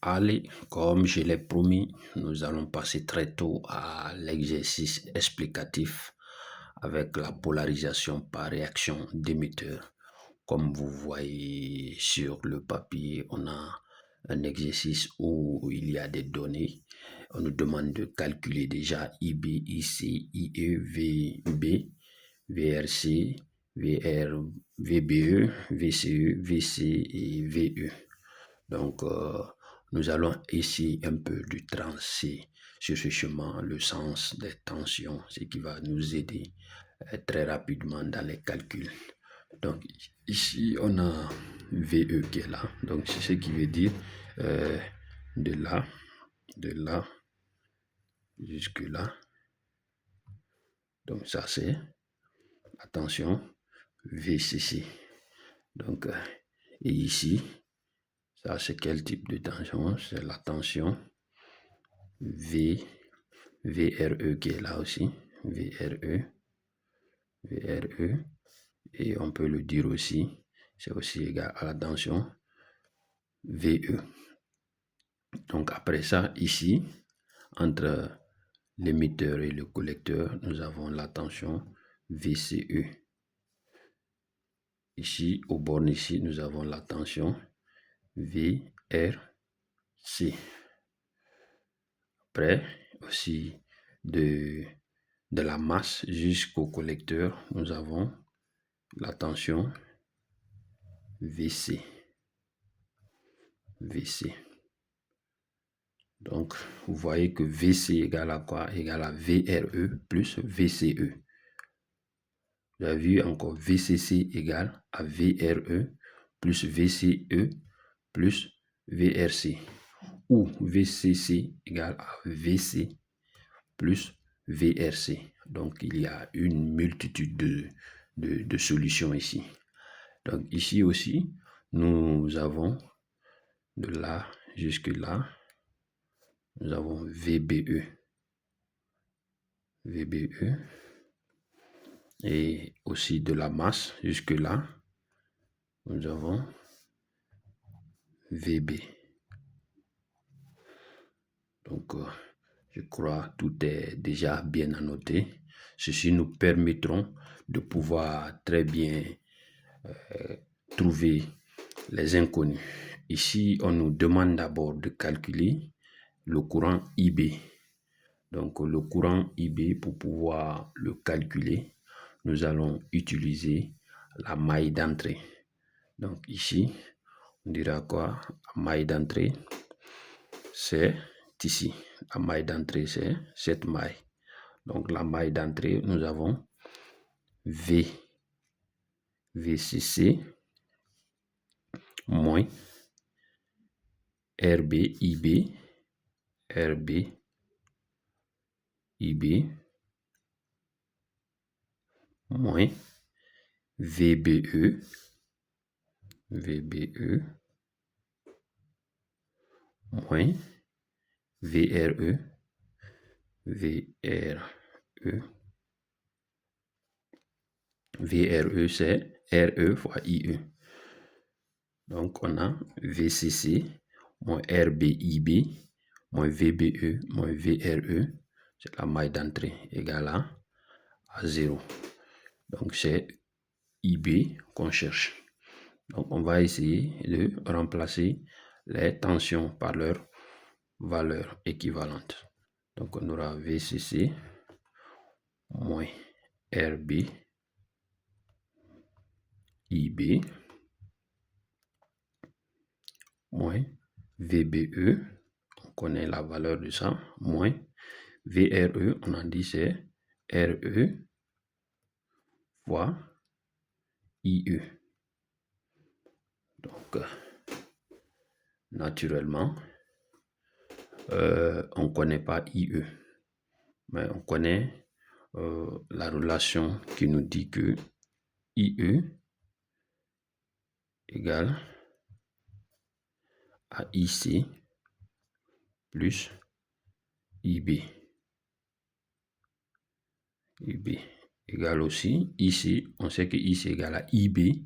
Allez, comme je l'ai promis, nous allons passer très tôt à l'exercice explicatif avec la polarisation par réaction d'émetteur. Comme vous voyez sur le papier, on a un exercice où il y a des données. On nous demande de calculer déjà IB, IC, IE, VB, VRC, VR, VBE, VCE, VC et VE. Donc, nous allons essayer un peu de tracer sur ce chemin le sens des tensions, ce qui va nous aider très rapidement dans les calculs. Donc, ici, on a VE qui est là. Donc, c'est ce qui veut dire de là jusque là. Donc, ça c'est, attention, VCC. Donc, et ici, ça c'est quel type de tension? C'est la tension VRE qui est là aussi. VRE. Et on peut le dire aussi, c'est aussi égal à la tension VE. Donc après ça, ici, entre l'émetteur et le collecteur, nous avons la tension VCE. Ici, au borne ici, nous avons la tension VRC. Après, aussi de la masse jusqu'au collecteur, nous avons la tension VC. Donc, vous voyez que VC égale à quoi? Égale à VRE plus VCE. Vous avez vu encore VCC égale à VRE plus VCE plus VRC. Ou VCC égale à VC plus VRC. Donc, il y a une multitude de solutions ici. Donc, ici aussi, nous avons de là jusque là, nous avons VBE. Et aussi de la masse jusque là, nous avons VB. Donc, je crois tout est déjà bien annoté. Ceci nous permettront de pouvoir très bien trouver les inconnus. Ici, on nous demande d'abord de calculer le courant IB. Donc, le courant IB, pour pouvoir le calculer, nous allons utiliser la maille d'entrée. Donc, ici, on dira quoi? La maille d'entrée, c'est ici. La maille d'entrée, c'est cette maille. Donc, la maille d'entrée, nous avons VCC moins RB IB moins VBE moins VRE c'est RE fois IE. Donc on a VCC moins RBIB moins VBE moins VRE, c'est la maille d'entrée égale à 0. Donc c'est IB qu'on cherche. Donc on va essayer de remplacer les tensions par leur valeur équivalente. Donc on aura VCC moins RB IB moins VBE, on connaît la valeur de ça, moins VRE, on a dit c'est RE fois IE. Donc, naturellement, on ne connaît pas IE, mais on connaît la relation qui nous dit que IE égale à IC plus IB. IB égale aussi, ici, on sait que IC égale à IB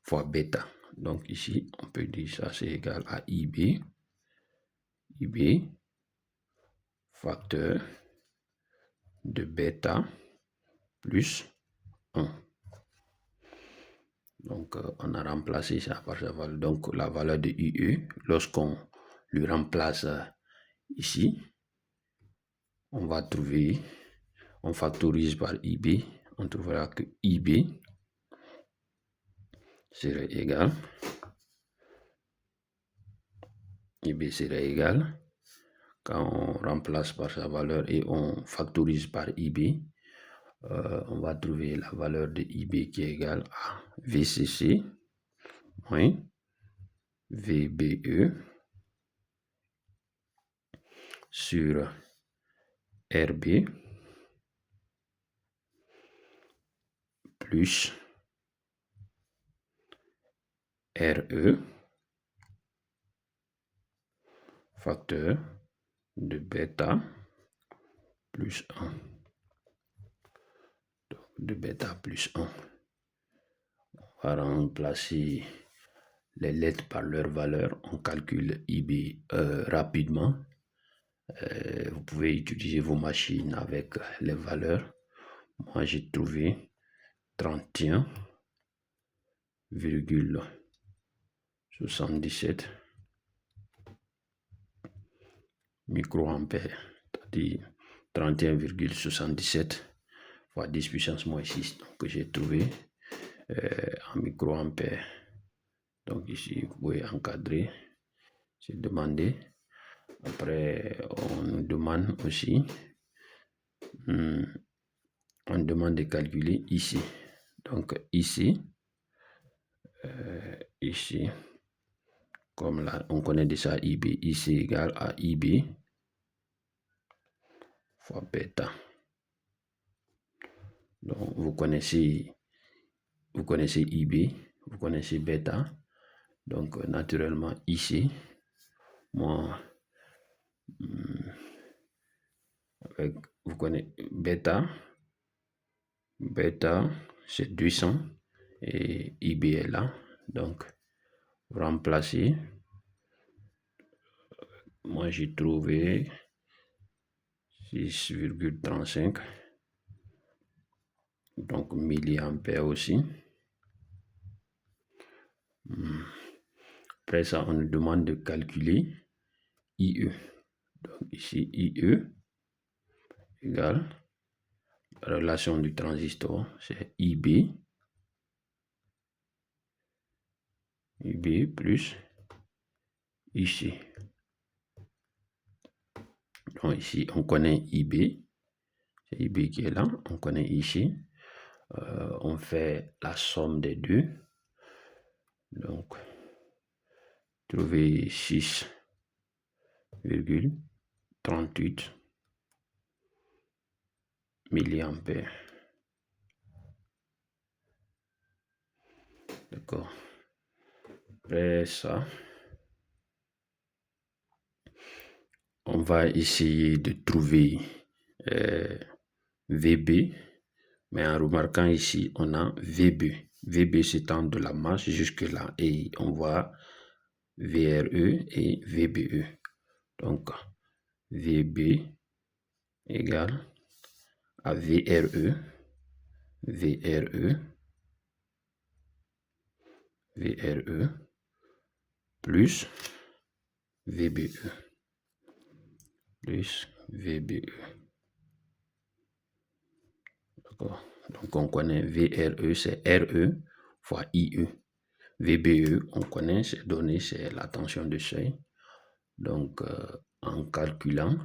fois bêta. Donc ici, on peut dire ça, c'est égal à IB IB facteur de bêta plus 1. Donc, on a remplacé ça par sa valeur. Donc, la valeur de IE, lorsqu'on lui remplace ici, on va trouver, on factorise par IB, on trouvera que IB serait égal, quand on remplace par sa valeur et on factorise par IB, on va trouver la valeur de IB qui est égale à VCC moins VBE sur RB plus RE facteur de bêta plus 1. Donc, de bêta plus 1. On va remplacer les lettres par leur valeur. On calcule IB rapidement. Vous pouvez utiliser vos machines avec les valeurs. Moi, j'ai trouvé 31,77 microampères, c'est-à-dire 31,77 fois 10 puissance moins 6, donc que j'ai trouvé en microampères. Donc ici, vous pouvez encadrer, c'est demandé. Après, on nous demande aussi, on demande de calculer ici. Donc ici, comme là, on connaît déjà IB, ici égale à IB fois bêta. Donc, vous connaissez IB, vous connaissez bêta. Donc, naturellement, ici, moi, vous connaissez bêta, c'est 200 et IB est là. Donc, vous remplacez. Moi, j'ai trouvé 6,35. Donc, milliampères aussi. Après ça, on nous demande de calculer IE. Donc, ici, IE égale la relation du transistor, c'est IB plus ici. Donc, ici, on connaît IB. C'est IB qui est là. On connaît ici. On fait la somme des deux. Donc, trouver 6,38 milliampères. D'accord. Après ça, on va essayer de trouver VB, mais en remarquant ici, on a VB. VB s'étend de la masse jusque là et on voit VRE et VBE. Donc, VB égale à VRE plus VBE plus VBE. D'accord. Donc, on connaît VRE, c'est RE fois IE. VBE, on connaît, c'est donné, c'est la tension de seuil. Donc, en calculant,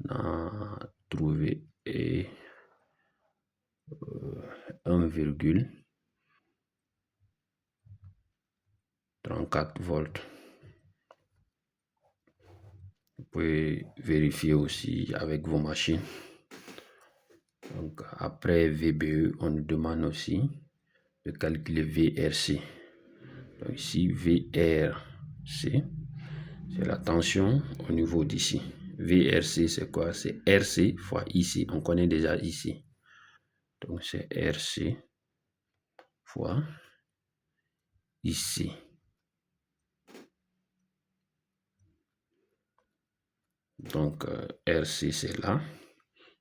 on a trouvé 1,34 volts. Vous pouvez vérifier aussi avec vos machines. Donc, après VBE, on nous demande aussi de calculer VRC. Donc, ici, VRC, c'est la tension au niveau d'ici. VRC, c'est quoi? C'est RC fois IC. On connaît déjà ici. Donc, c'est RC fois IC. Donc, RC, c'est là.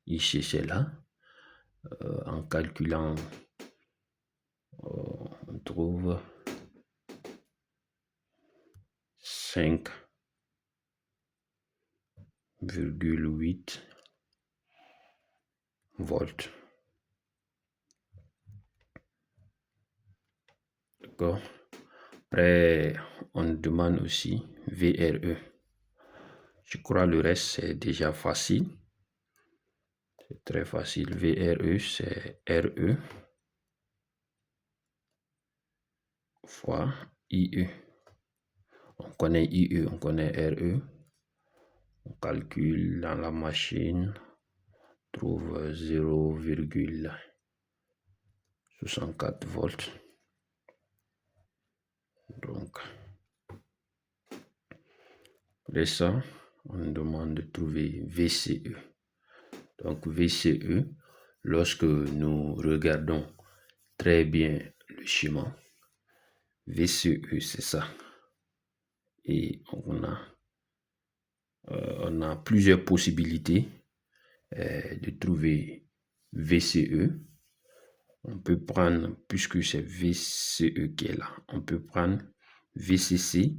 IC, c'est là. En calculant, on trouve 5,8 volts. D'accord. Après, on demande aussi VRE. Je crois le reste, c'est déjà facile. C'est très facile. VRE, c'est RE fois IE. On connaît IE, on connaît RE. On calcule dans la machine, on trouve 0,64 volts. Donc, après ça, on demande de trouver VCE. Donc, VCE, lorsque nous regardons très bien le schéma, VCE, c'est ça. Et on a plusieurs possibilités de trouver VCE. On peut prendre, puisque c'est VCE qui est là, on peut prendre VCC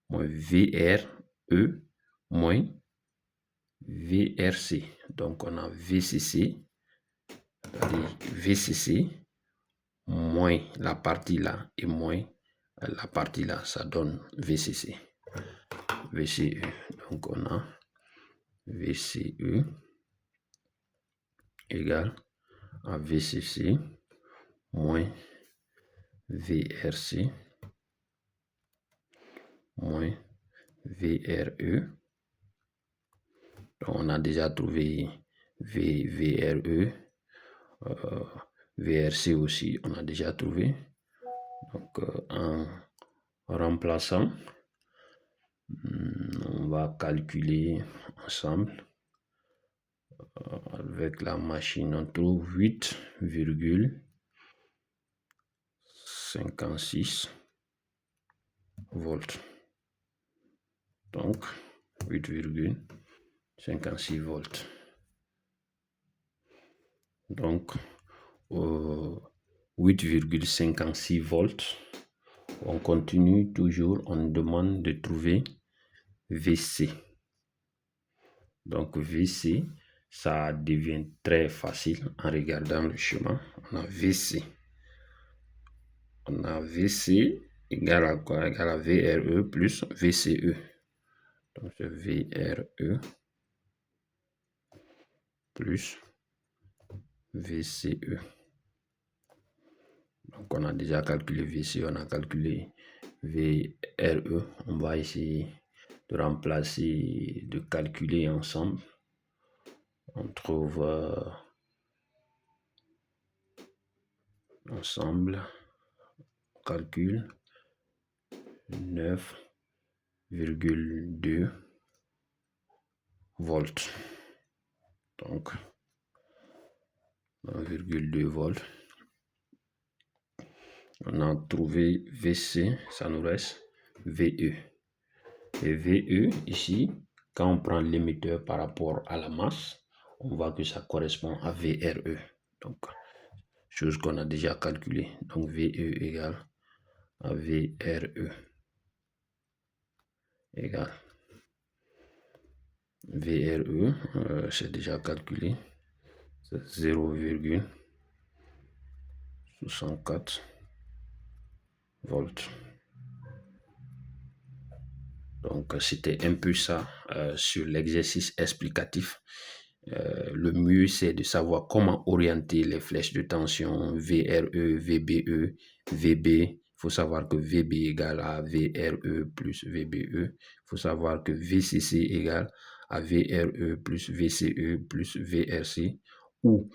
moins VRE moins VRC. Donc, on a VCC, VCC moins la partie là et moins la partie là, ça donne VCC. VCE. Donc, on a VCE égale à VCC moins VRC moins VRE. Donc, on a déjà trouvé VRE. VRC aussi, on a déjà trouvé. Donc, en remplaçant, on va calculer ensemble. Avec la machine, on trouve 8,56 volts. Donc, 8,56 volts. Donc, 8,56 volts. On continue toujours, on demande de trouver VC. Donc, VC, ça devient très facile en regardant le chemin. On a VC. On a VC égale à quoi? Égale à VRE plus VCE. Donc, c'est VRE plus VCE. Donc, on a déjà calculé VCE, on a calculé VRE. On va essayer de remplacer, de calculer ensemble. On trouve ensemble, on calcule 9,2 volts. Donc, 9,2 volts. On a trouvé VC, ça nous reste VE. Et VE, ici, quand on prend l'émetteur par rapport à la masse, on voit que ça correspond à VRE. Donc, chose qu'on a déjà calculée. Donc, VE égale à VRE égale VRE, c'est déjà calculé, c'est 0,64 volts. Donc, c'était un peu ça sur l'exercice explicatif. Le mieux, c'est de savoir comment orienter les flèches de tension VRE, VBE, VB. Il faut savoir que VB égale à VRE plus VBE. Il faut savoir que VCC égale à VRE plus VCE plus VRC ou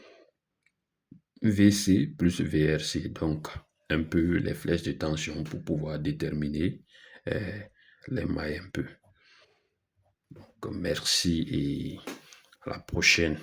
VC plus VRC. Donc, un peu les flèches de tension pour pouvoir déterminer les mailles un peu. Donc, merci et à la prochaine.